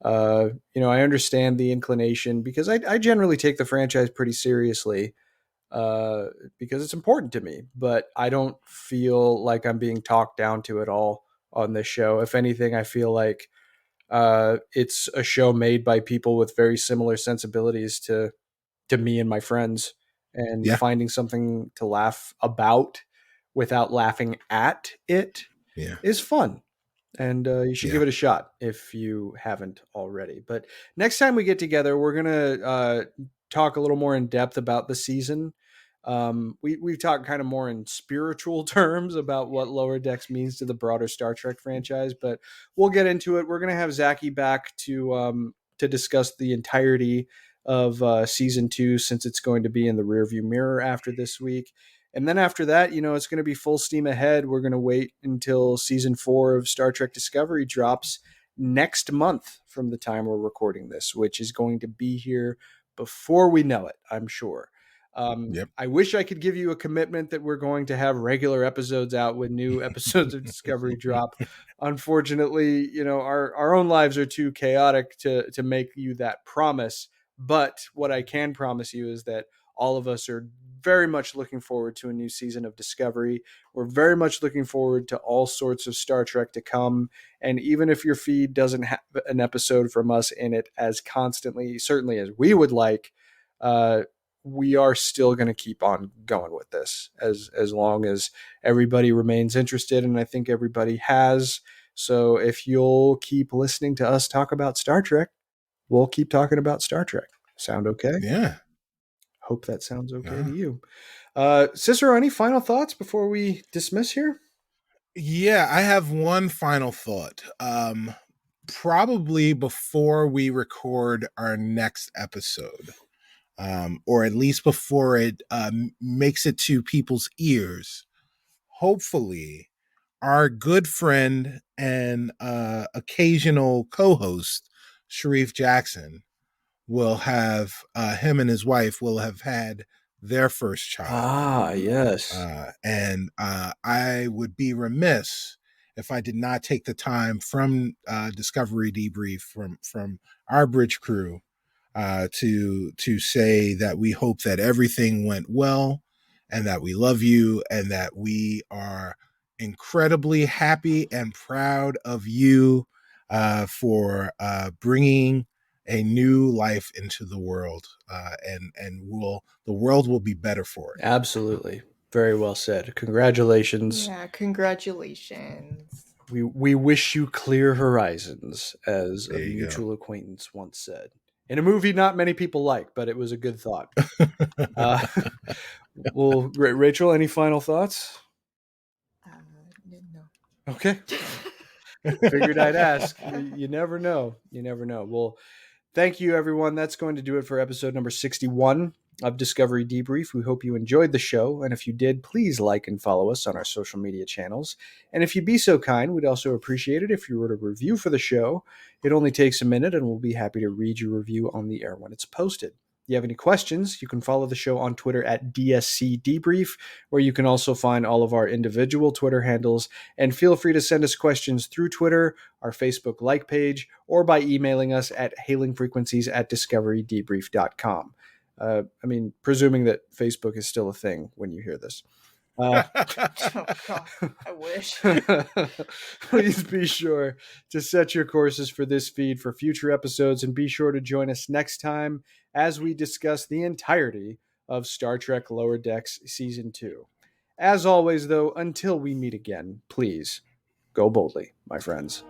I understand the inclination, because I generally take the franchise pretty seriously, because it's important to me, but I don't feel like I'm being talked down to at all on this show. If anything, I feel like it's a show made by people with very similar sensibilities to me and my friends, and finding something to laugh about without laughing at it is fun. And you should give it a shot if you haven't already. But next time we get together, we're going to talk a little more in depth about the season. We've talked kind of more in spiritual terms about what Lower Decks means to the broader Star Trek franchise, but we'll get into it. We're going to have Zachy back to discuss the entirety of season 2, since it's going to be in the rearview mirror after this week. And then after that, it's going to be full steam ahead. We're going to wait until season 4 of Star Trek Discovery drops next month from the time we're recording this, which is going to be here before we know it, I'm sure. Yep. I wish I could give you a commitment that we're going to have regular episodes out when new episodes of Discovery drop. Unfortunately, our own lives are too chaotic to make you that promise. But what I can promise you is that all of us are very much looking forward to a new season of Discovery. We're very much looking forward to all sorts of Star Trek to come. And even if your feed doesn't have an episode from us in it as constantly, certainly as we would like, we are still going to keep on going with this as long as everybody remains interested. And I think everybody has. So if you'll keep listening to us talk about Star Trek, we'll keep talking about Star Trek. Sound okay? Yeah. Hope that sounds okay to you. Cicero, any final thoughts before we dismiss here? Yeah, I have one final thought. Probably before we record our next episode, or at least before it makes it to people's ears, hopefully our good friend and occasional co-host, Sharif Jackson, will have, him and his wife will have had their first child. Ah, yes. And I would be remiss if I did not take the time from Discovery Debrief, from our bridge crew, to say that we hope that everything went well, and that we love you, and that we are incredibly happy and proud of you for bringing a new life into the world, and the world will be better for it. Absolutely. Very well said. Congratulations. Yeah, congratulations. We wish you clear horizons, as a There you mutual acquaintance once said. In a movie not many people like, but it was a good thought. Well, Rachel, any final thoughts? No. Okay. Figured I'd ask. You never know. You never know. Well, thank you, everyone. That's going to do it for episode number 61 of Discovery Debrief. We hope you enjoyed the show. And if you did, please like and follow us on our social media channels. And if you'd be so kind, we'd also appreciate it if you wrote a review for the show. It only takes a minute, and we'll be happy to read your review on the air when it's posted. If you have any questions, you can follow the show on Twitter at DSC Debrief, where you can also find all of our individual Twitter handles. And feel free to send us questions through Twitter, our Facebook like page, or by emailing us at hailingfrequencies@discoverydebrief.com. Presuming that Facebook is still a thing when you hear this. Oh, God, I wish. Please be sure to set your courses for this feed for future episodes, and be sure to join us next time as we discuss the entirety of Star Trek Lower Decks Season 2. As always, though, until we meet again, please go boldly, my friends.